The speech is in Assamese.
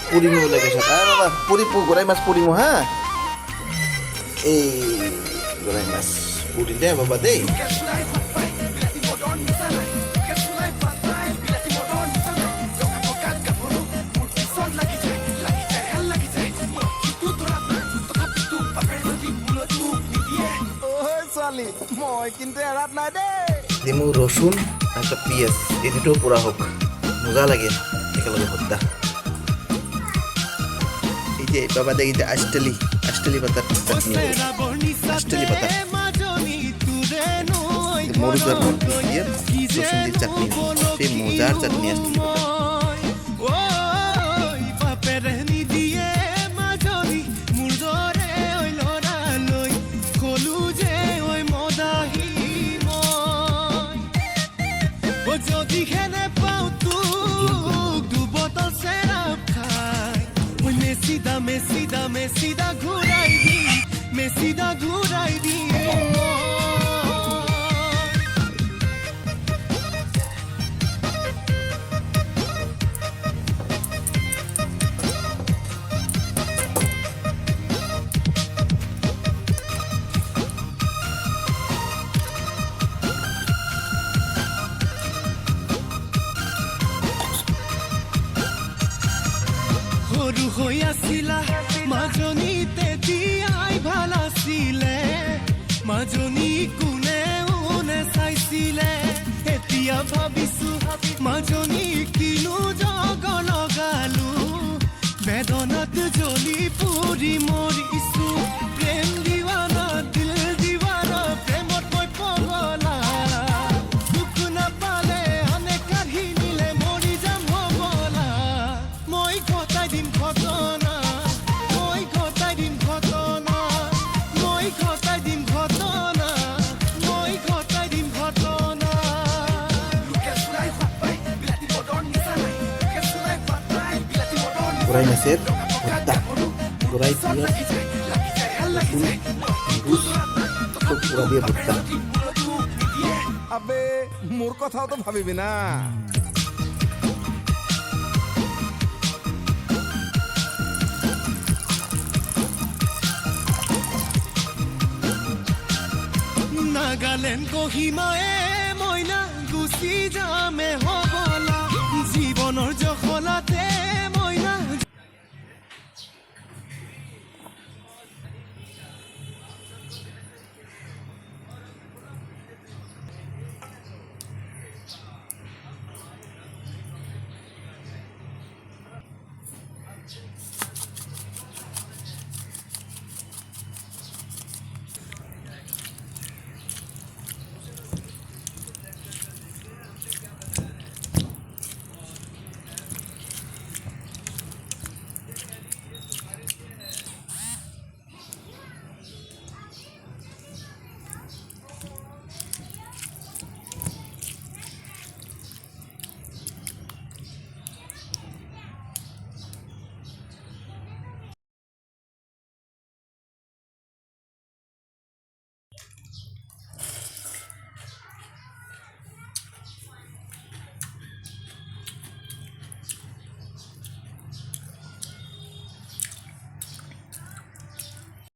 পুরিমু লাগে সাথে বাবা পুরিপু গোরাই মাছ পুরিমু হ্যাঁ এই গোরাই মাছ পুরি দে বাবা দে মই কিন্তু এৰাত নাই দেই দিমু রসুন একটা পিঁয়াজ এই দুটো পোড়া হোক মজা লাগে একেলগে ভর্তা এই যে বাবা দেখি আষ্টলি পাতার চাটনি আষ্টলি পাতা মরিচ আর দিয়ে রসুন দিয়ে চাটনি সেই মজার চাটনি আষ্টলি পাতা Mesida ঘুরাই দি সৰু হৈ আছিলা মাজনীতে দিয়াই ভাল আছিলে মাজনী কোনে ওনে চাইছিলে এতিয়া ভাবিছো মাজনী কিনো জগ লগালো বেদনাত জ্বলি পুৰি মৰিছো প্ৰেম দিৱানা দিল দিৱানা প্ৰেমত মই পগলা দুখ নাপালে আনে কাঢ়ি নিলে মৰি যাম হবলা মই ঘটাই দিম ঘটনা মই ঘটাই দিম ঘটনা মই ঘটাই দিম ঘটনা মই ঘটাই দিম ঘটনা গোরাই মাছের ভর্তা গোরাই পিঁয়াজ রসুন বুস সব পোড়া দিয়ে ভর্তা আবে মোর কথাও তো ভাবিবি না নাগালেণ্ড কহিমায়ে মইনা গুচি যামে হবলা জীৱনৰ জখলাতে মইনা